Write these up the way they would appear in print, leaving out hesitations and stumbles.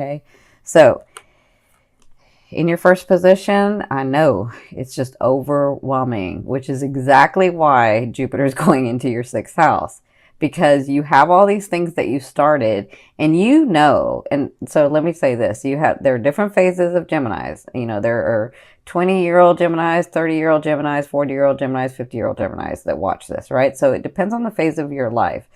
Okay. So in your first position, I know it's just overwhelming, which is exactly why Jupiter is going into your sixth house, because you have all these things that you started and and so let me say this, there are different phases of Geminis. There are 20-year-old Geminis, 30-year-old Geminis, 40-year-old Geminis, 50-year-old Geminis that watch this, right? So it depends on the phase of your life.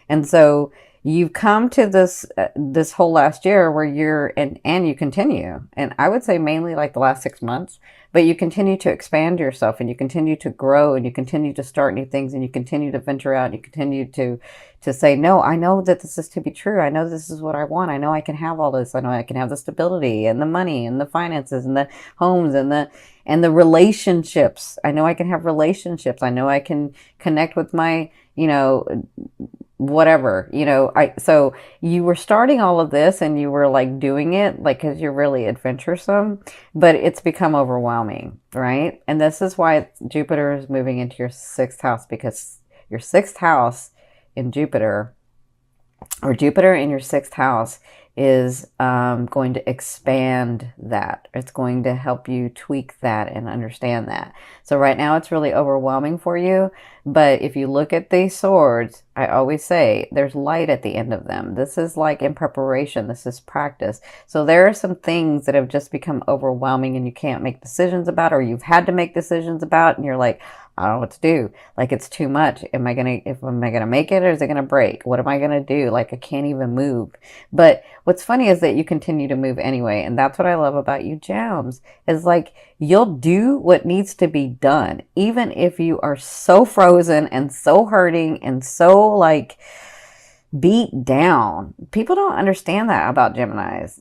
And so you've come to this whole last year where and you continue, and I would say mainly like the last 6 months, but you continue to expand yourself, and you continue to grow, and you continue to start new things, and you continue to venture out, and you continue to say, no, I know that this is to be true. I know this is what I want. I know I can have all this. I know I can have the stability and the money and the finances and the homes and the relationships. I know I can have relationships. I know I can connect with my, whatever, so you were starting all of this and you were like doing it like, because you're really adventuresome, but it's become overwhelming, right? And this is why Jupiter is moving into your sixth house, because your sixth house in Jupiter, or Jupiter in your sixth house, is going to expand that. It's going to help you tweak that and understand that. So right now it's really overwhelming for you. But if you look at these swords, I always say there's light at the end of them. This is like in preparation. This is practice. So there are some things that have just become overwhelming and you can't make decisions about, or you've had to make decisions about, and you're like, I don't know what to do. Like, it's too much. Am I gonna make it, or is it gonna break? What am I gonna do? Like, I can't even move. But what's funny is that you continue to move anyway. And that's what I love about you, Gems, is like, you'll do what needs to be done, even if you are so frozen and so hurting and so like beat down. People don't understand that about Geminis.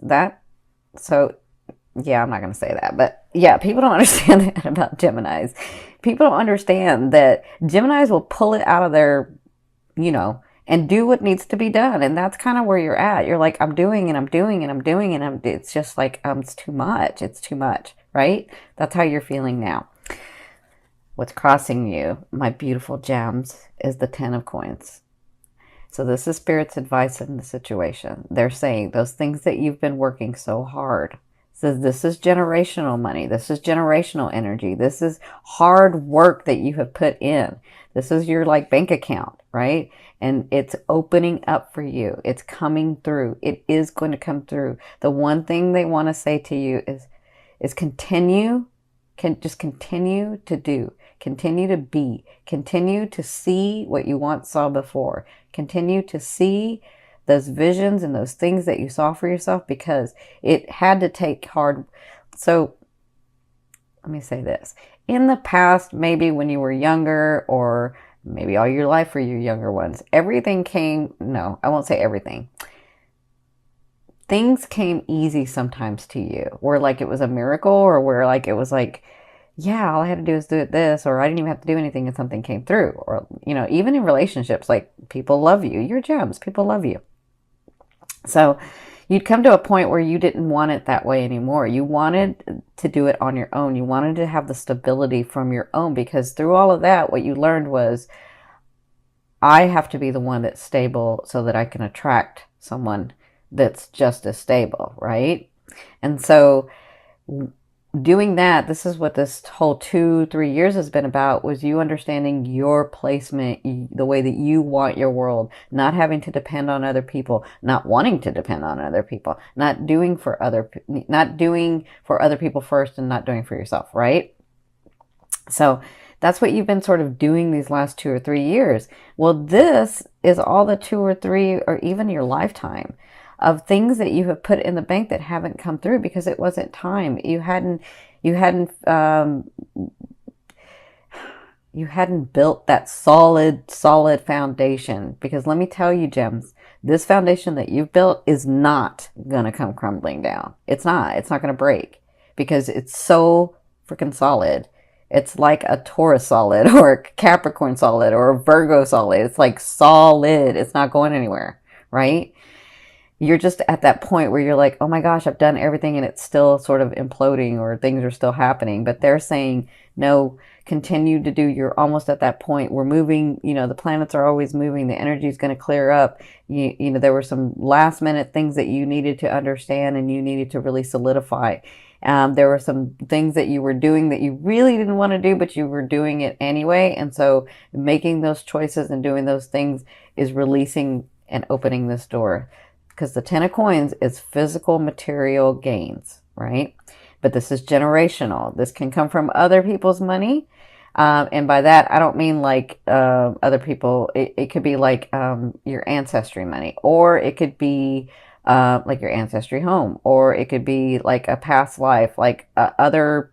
Yeah, I'm not going to say that, but yeah, people don't understand that about Geminis. People don't understand that Geminis will pull it out of their, and do what needs to be done. And that's kind of where you're at. You're like, I'm doing and I'm doing and I'm doing and it's just like, it's too much. It's too much, right? That's how you're feeling now. What's crossing you, my beautiful Gems, is the 10 of Coins. So this is Spirit's advice in the situation. They're saying those things that you've been working so hard. So this is generational money. This is generational energy. This is hard work that you have put in. This is your like bank account, right? And it's opening up for you. It's coming through. It is going to come through. The one thing they want to say to you is continue. Just continue to do. Continue to be. Continue to see what you once saw before. Continue to see those visions and those things that you saw for yourself, because it had to take hard. So let me say this. In the past, maybe when you were younger, or maybe all your life for your younger ones, everything came, no, I won't say everything. Things came easy sometimes to you, where like it was a miracle, or where like it was like, yeah, all I had to do is do this, or I didn't even have to do anything and something came through. Or, even in relationships, like people love you. You're Gems. People love you. So you'd come to a point where you didn't want it that way anymore. You wanted to do it on your own. You wanted to have the stability from your own, because through all of that, what you learned was, I have to be the one that's stable so that I can attract someone that's just as stable, right? And so doing that, this is what this whole 2-3 years has been about, was you understanding your placement, the way that you want your world, not having to depend on other people, not wanting to depend on other people, not doing for other people first, and not doing for yourself, right? So that's what you've been sort of doing these last 2 or 3 years. Well, this is all the 2 or 3, or even your lifetime, of things that you have put in the bank that haven't come through because it wasn't time. You hadn't built that solid foundation. Because let me tell you, Gems, this foundation that you've built is not going to come crumbling down. It's not going to break, because it's so freaking solid. It's like a Taurus solid, or a Capricorn solid, or a Virgo solid. It's like solid. It's not going anywhere, right? you're just at that point where you're like, oh my gosh, I've done everything and it's still sort of imploding or things are still happening. But they're saying, no, continue to do. You're almost at that point. We're moving, the planets are always moving. The energy is going to clear up. There were some last minute things that you needed to understand and you needed to really solidify. There were some things that you were doing that you really didn't want to do, but you were doing it anyway. And so making those choices and doing those things is releasing and opening this door. Because the 10 of coins is physical material gains, right? But this is generational. This can come from other people's money. And by that, I don't mean like other people. It could be like your ancestry money, or it could be like your ancestry home, or it could be like a past life, like other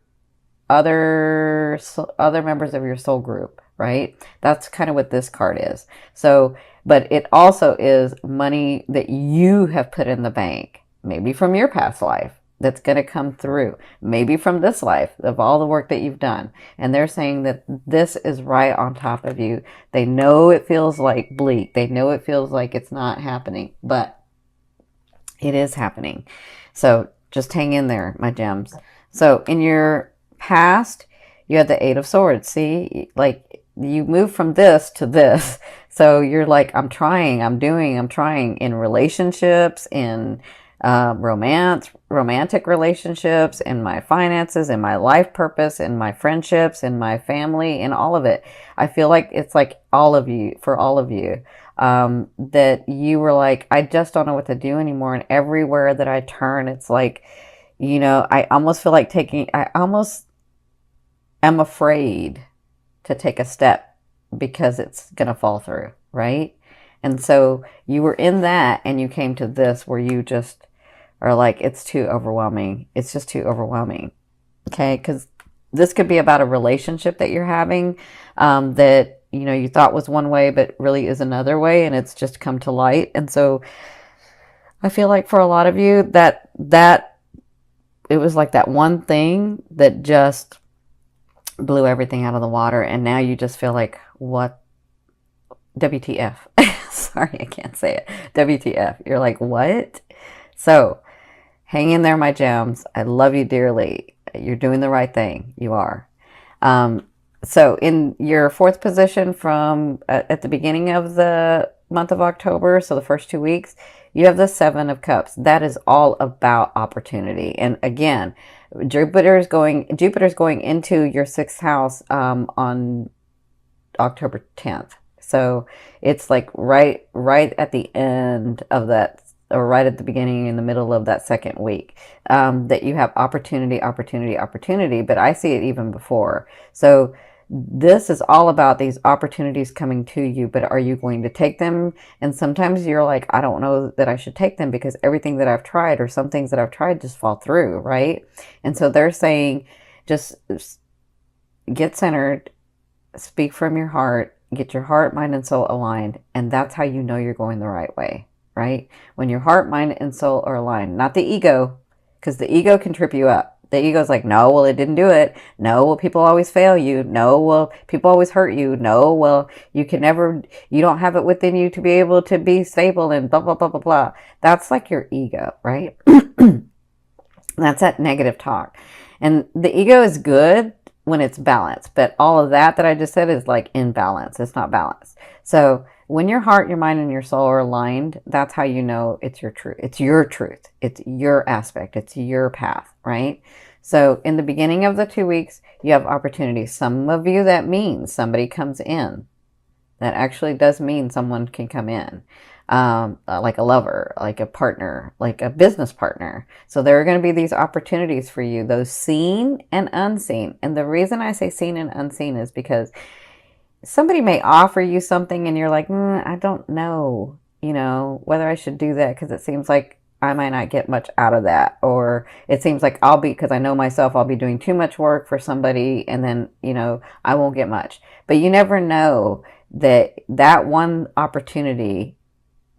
members of your soul group, right? That's kind of what this card is. So, but it also is money that you have put in the bank, maybe from your past life, that's going to come through, maybe from this life of all the work that you've done. And they're saying that this is right on top of you. They know it feels like bleak. They know it feels like it's not happening, but it is happening. So just hang in there, my gems. So in your past, you had the 8 of Swords. See, like you move from this to this. So you're like, I'm trying in relationships, in romantic relationships, in my finances, in my life purpose, in my friendships, in my family, in all of it. I feel like it's like all of you, that you were like, I just don't know what to do anymore. And everywhere that I turn, it's like, I almost feel like I almost am afraid to take a step because it's going to fall through, right? And so you were in that and you came to this where you just are like, it's too overwhelming. It's just too overwhelming. Okay. Because this could be about a relationship that you're having that, you thought was one way, but really is another way. And it's just come to light. And so I feel like for a lot of you that it was like that one thing that just blew everything out of the water. And now you just feel like, what? WTF. Sorry, I can't say it. WTF. You're like, what? So hang in there, my gems. I love you dearly. You're doing the right thing. You are. So in your 4th position from at the beginning of the month of October, so the first 2 weeks, you have the 7 of Cups. That is all about opportunity. And again, Jupiter's going into your 6th house on October 10th. So it's like right at the end of that, or right at the beginning, in the middle of that 2nd week, that you have opportunity. But I see it even before. So this is all about these opportunities coming to you, but are you going to take them? And sometimes you're like, I don't know that I should take them because everything that I've tried, or some things that I've tried, just fall through, right? And so they're saying, just get centered, speak from your heart, get your heart, mind, and soul aligned. And that's how you know you're going the right way, right? When your heart, mind, and soul are aligned, not the ego, because the ego can trip you up. The ego's like, no, well, it didn't do it. No, well, people always fail you. No, well, people always hurt you. No, well, you don't have it within you to be able to be stable and blah, blah, blah, blah, blah. That's like your ego, right? That's that negative talk. And the ego is good when it's balanced, but all of that I just said is like imbalance. It's not balanced. So when your heart, your mind, and your soul are aligned, that's how you know it's your truth. It's your truth. It's your aspect. It's your path, right? So in the beginning of the 2 weeks, you have opportunities. Some of you, that means somebody comes in. That actually does mean someone can come in. Like a lover, like a partner, like a business partner. So there are going to be these opportunities for you, those seen and unseen. And the reason I say seen and unseen is because somebody may offer you something and you're like, I don't know, whether I should do that because it seems like I might not get much out of that. Or it seems like because I know myself, I'll be doing too much work for somebody and then, I won't get much. But you never know that one opportunity,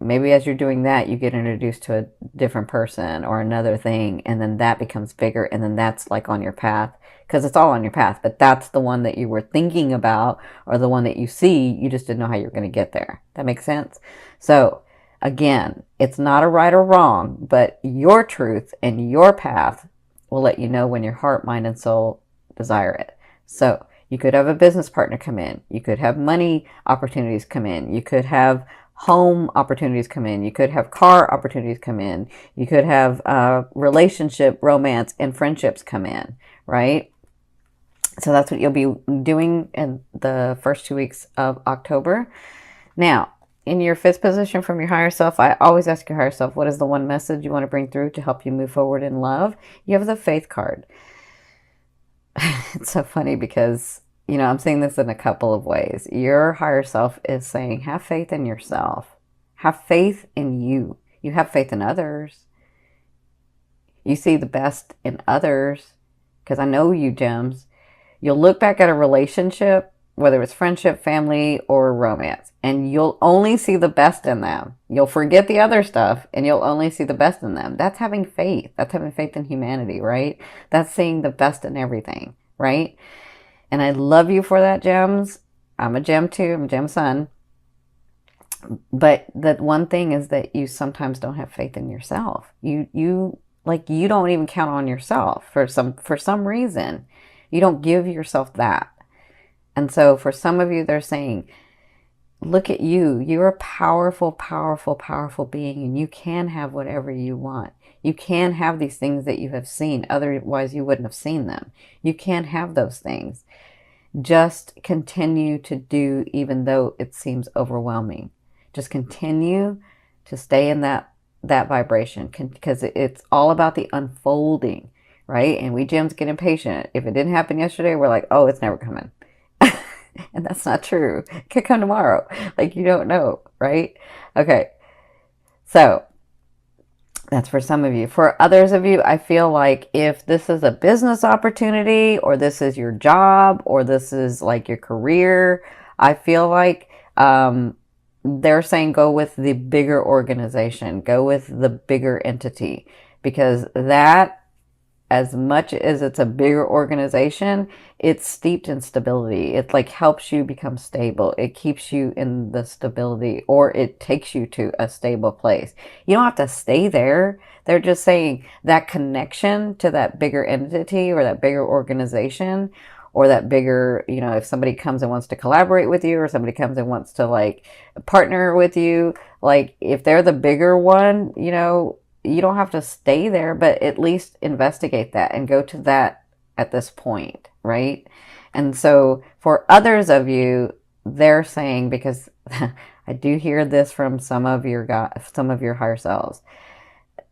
maybe as you're doing that, you get introduced to a different person or another thing, and then that becomes bigger, and then that's like on your path, because it's all on your path, but that's the one that you were thinking about, or the one that you see, you just didn't know how you're going to get there. That makes sense? So Again, it's not a right or wrong, but your truth and your path will let you know when your heart, mind, and soul desire it. So you could have a business partner come in. You could have money opportunities come in. You could have home opportunities come in. You could have car opportunities come in. You could have relationship, romance, and friendships come in, right? So that's what you'll be doing in the first 2 weeks of October. Now, in your fifth position from your higher self, I always ask your higher self, what is the one message you want to bring through to help you move forward in love? You have the faith card. It's so funny because, I'm saying this in a couple of ways. Your higher self is saying, have faith in yourself. Have faith in you. You have faith in others. You see the best in others. Because I know you, gems. You'll look back at a relationship, whether it's friendship, family, or romance, and you'll only see the best in them. You'll forget the other stuff, and you'll only see the best in them. That's having faith. That's having faith in humanity, right? That's seeing the best in everything, right? And I love you for that, gems. I'm a gem too. I'm a gem sun. But the one thing is that you sometimes don't have faith in yourself. You don't even count on yourself for some reason. You don't give yourself that. And so for some of you, they're saying, look at you. You're a powerful, powerful, powerful being, and you can have whatever you want. You can have these things that you have seen. Otherwise, you wouldn't have seen them. You can have those things. Just continue to do, even though it seems overwhelming. Just continue to stay in that vibration, because it's all about the unfolding, right? And we gems get impatient. If it didn't happen yesterday, we're like, oh, it's never coming. And that's not true. It could come tomorrow. Like, you don't know, right? Okay. So that's for some of you. For others of you, I feel like if this is a business opportunity, or this is your job, or this is like your career, I feel like they're saying go with the bigger organization, go with the bigger entity, because that, as much as it's a bigger organization, it's steeped in stability. It like helps you become stable. It keeps you in the stability, or it takes you to a stable place. You don't have to stay there. They're just saying that connection to that bigger entity, or that bigger organization, or that bigger, if somebody comes and wants to collaborate with you, or somebody comes and wants to like partner with you, like if they're the bigger one, you don't have to stay there, but at least investigate that and go to that at this point, right? And so for others of you, they're saying, because I do hear this from some of your higher selves.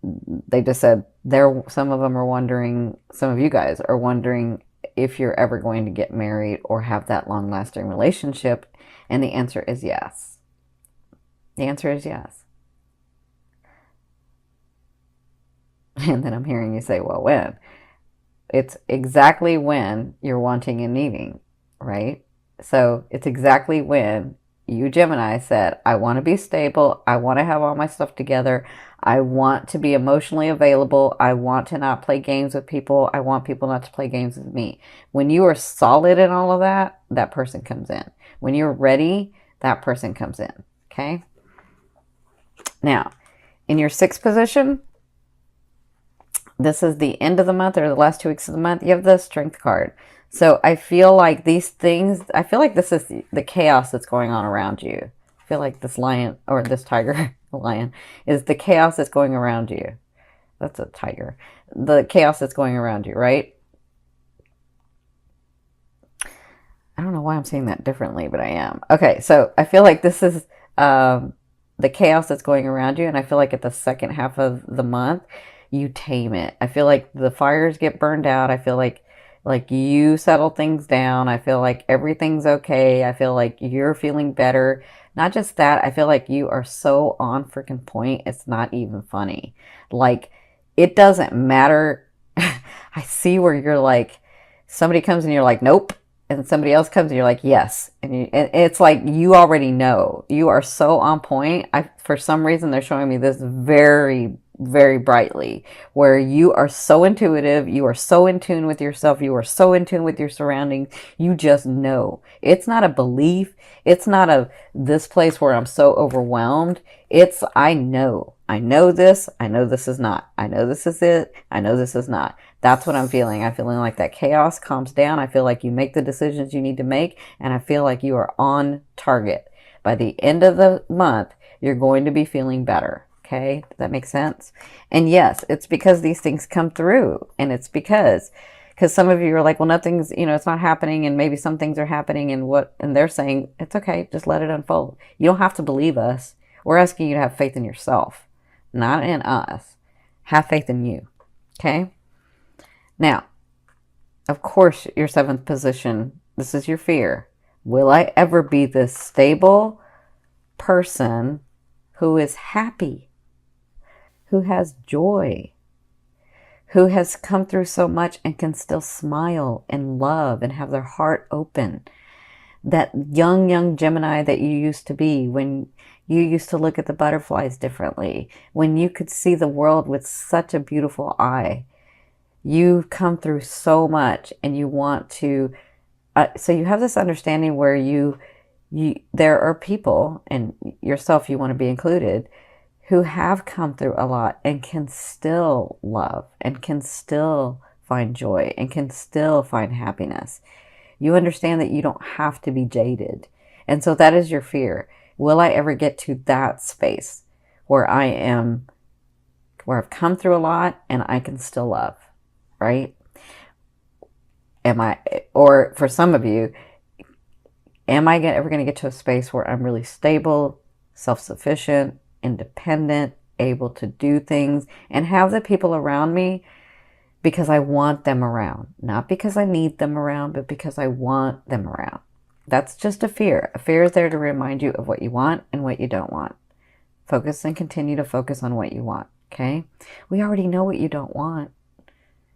They just said some of them are wondering, some of you guys are wondering if you're ever going to get married or have that long-lasting relationship. And the answer is yes. The answer is yes. And then I'm hearing you say, well, when? It's exactly when you're wanting and needing, right? So it's exactly when you, Gemini, said, I want to be stable. I want to have all my stuff together. I want to be emotionally available. I want to not play games with people. I want people not to play games with me. When you are solid in all of that, that person comes in. When you're ready, that person comes in, okay? Now, in your sixth position, this is the end of the month, or the last 2 weeks of the month, you have the Strength card. So I feel like these things, I feel like this is the chaos that's going on around you. I feel like this lion, or this tiger, the lion, is the chaos that's going around you. That's a tiger. The chaos that's going around you, right? I don't know why I'm saying that differently, but I am. Okay, so I feel like this is the chaos that's going around you, and I feel like at the second half of the month, you tame it. I feel like the fires get burned out. I feel like you settle things down. I feel like everything's okay. I feel like you're feeling better. Not just that, I feel like you are so on freaking point, it's not even funny. Like, it doesn't matter. I see where you're like, somebody comes and you're like, nope. And somebody else comes and you're like, yes. And it's like, you already know. You are so on point. For some reason, they're showing me this very very brightly, where you are so intuitive, you are so in tune with yourself, you are so in tune with your surroundings, you just know. It's not a belief, it's not a this place where I'm so overwhelmed. It's I know. I know this, I know this is not. I know this is it, I know this is not. That's what I'm feeling. I'm feeling like that chaos calms down. I feel like you make the decisions you need to make, and I feel like you are on target. By the end of the month, you're going to be feeling better. Okay, does that make sense? And yes, it's because these things come through, and it's because some of you are like, well, nothing's, it's not happening, and maybe some things are happening, and they're saying it's okay, just let it unfold. You don't have to believe us. We're asking you to have faith in yourself, not in us. Have faith in you. Okay. Now, of course, your seventh position. This is your fear. Will I ever be this stable person who is happy, who has joy, who has come through so much and can still smile and love and have their heart open? That young Gemini that you used to be, when you used to look at the butterflies differently, when you could see the world with such a beautiful eye. You've come through so much, and you want to, so you have this understanding where there are people, and yourself, you want to be included, who have come through a lot and can still love and can still find joy and can still find happiness. You understand that you don't have to be jaded. And so that is your fear. Will I ever get to that space where I've come through a lot and I can still love, right? Or for some of you, am I ever going to get to a space where I'm really stable, self-sufficient, independent, able to do things, and have the people around me because I want them around, not because I need them around, but because I want them around. That's just a fear. A fear is there to remind you of what you want and what you don't want. Focus and continue to focus on what you want, okay? We already know what you don't want,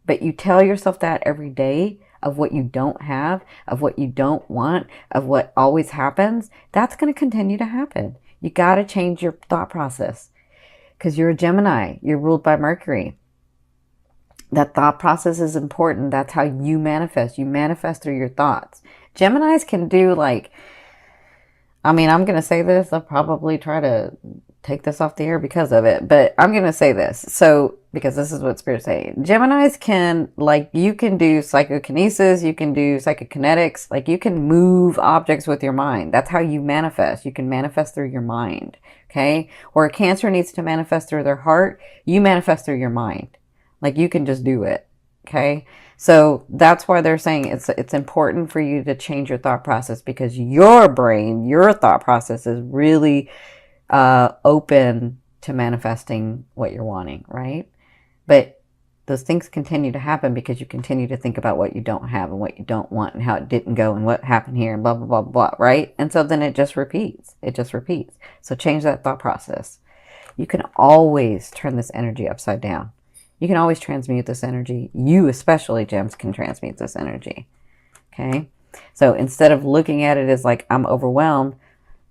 but you tell yourself that every day of what you don't have, of what you don't want, of what always happens. That's going to continue to happen. You got to change your thought process because you're a Gemini. You're ruled by Mercury. That thought process is important. That's how you manifest. You manifest through your thoughts. Geminis can do I'm going to say this. I'll probably try to take this off the air because of it, but I'm going to say this. So, because this is what Spirit's saying. Geminis can, you can do psychokinesis, you can do psychokinetics, you can move objects with your mind. That's how you manifest. You can manifest through your mind, okay? Where a Cancer needs to manifest through their heart, you manifest through your mind. You can just do it, okay? So that's why they're saying it's important for you to change your thought process, because your brain, your thought process is really open to manifesting what you're wanting, right? But those things continue to happen because you continue to think about what you don't have and what you don't want and how it didn't go and what happened here and blah, blah, blah, blah, right? And so then it just repeats. It just repeats. So change that thought process. You can always turn this energy upside down. You can always transmute this energy. You, especially, Gems, can transmute this energy, okay? So instead of looking at it as I'm overwhelmed,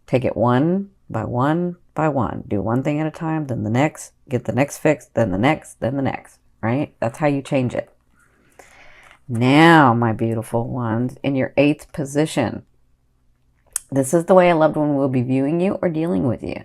take it one by one by one. Do one thing at a time, then the next, get the next fixed, then the next, right? That's how you change it. Now, my beautiful ones, in your 8th position, this is the way a loved one will be viewing you or dealing with you.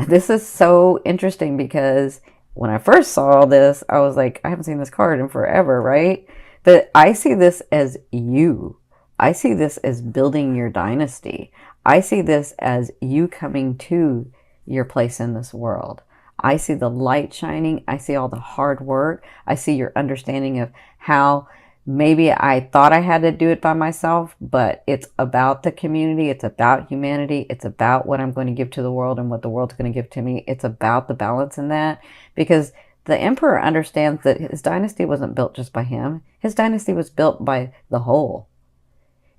This is so interesting because when I first saw this, I was like, I haven't seen this card in forever, right? But I see this as you. I see this as building your dynasty. I see this as you coming to your place in this world. I see the light shining. I see all the hard work. I see your understanding of how maybe I thought I had to do it by myself, but it's about the community. It's about humanity. It's about what I'm going to give to the world and what the world's going to give to me. It's about the balance in that, because the emperor understands that his dynasty wasn't built just by him. His dynasty was built by the whole.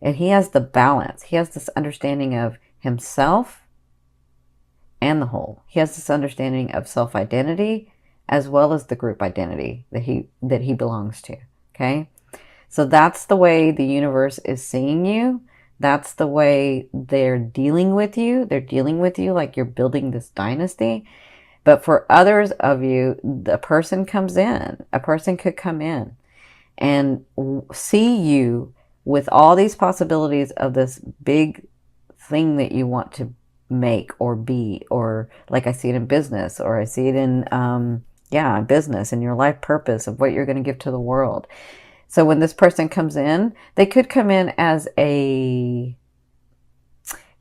And he has the balance. He has this understanding of himself and the whole. He has this understanding of self-identity as well as the group identity that he belongs to. Okay? So that's the way the universe is seeing you. That's the way they're dealing with you. They're dealing with you like you're building this dynasty. But for others of you, a person comes in. A person could come in and see you with all these possibilities of this big thing that you want to make or be, or like I see it in business, or I see it in, yeah, business and your life purpose of what you're going to give to the world. So when this person comes in, they could come in as a,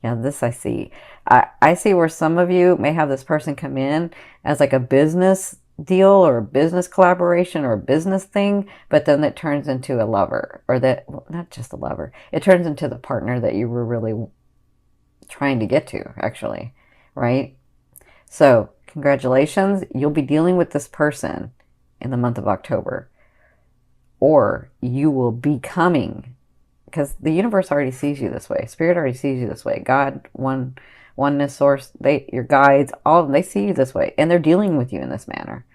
yeah, this I see. I see where some of you may have this person come in as like a business deal or a business collaboration or a business thing, but then it turns into a lover, or that, well, not just a lover, it turns into the partner that you were really trying to get to, actually, right? So congratulations, you'll be dealing with this person in the month of October, or you will be coming, because the universe already sees you this way. Spirit already sees you this way. God, oneness, source, your guides, all of them, they see you this way, and they're dealing with you in this manner.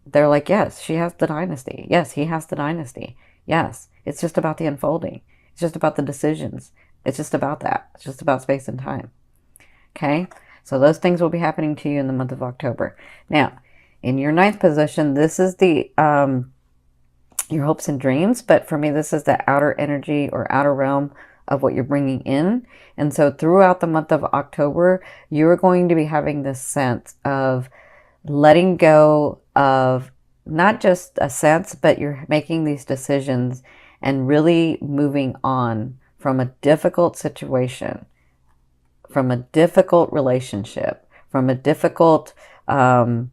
They're like, yes, she has the dynasty. Yes, he has the dynasty. Yes, it's just about the unfolding. It's just about the decisions. It's just about that. It's just about space and time. Okay? So those things will be happening to you in the month of October. Now, in your ninth position, this is the your hopes and dreams, but for me, this is the outer energy or outer realm of what you're bringing in. And so throughout the month of October, you're going to be having this sense of letting go of not just a sense, but you're making these decisions and really moving on from a difficult situation, from a difficult relationship, from a difficult thing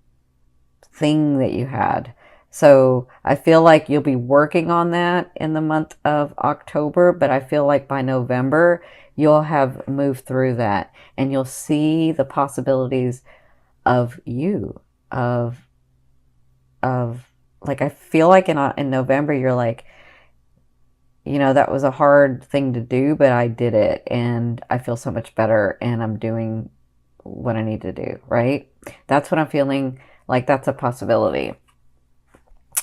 that you had. So I feel like you'll be working on that in the month of October, but I feel like by November, you'll have moved through that and you'll see the possibilities of you, of like, I feel like in November, you're like, you know, that was a hard thing to do, but I did it and I feel so much better and I'm doing what I need to do, right? That's what I'm feeling like. That's a possibility.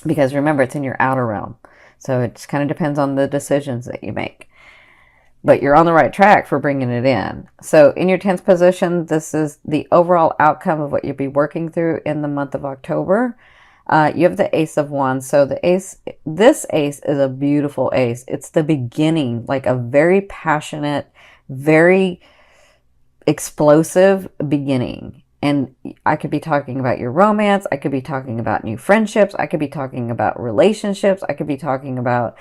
Because remember, it's in your outer realm. So it just kind of depends on the decisions that you make. But you're on the right track for bringing it in. So in your 10th position, this is the overall outcome of what you'll be working through in the month of October. You have the Ace of Wands. So this ace is a beautiful ace. It's the beginning, like a very passionate, very explosive beginning. And I could be talking about your romance. I could be talking about new friendships. I could be talking about relationships. I could be talking about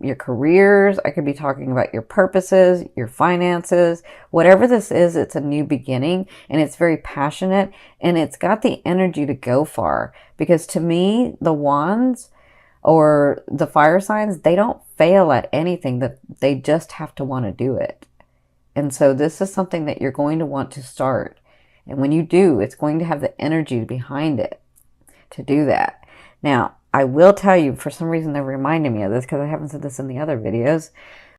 your careers. I could be talking about your purposes, your finances. Whatever this is, it's a new beginning and it's very passionate and it's got the energy to go far. Because to me, the wands or the fire signs, they don't fail at anything. That they just have to want to do it. And so this is something that you're going to want to start. And when you do, it's going to have the energy behind it to do that. Now, I will tell you, for some reason, they're reminding me of this because I haven't said this in the other videos.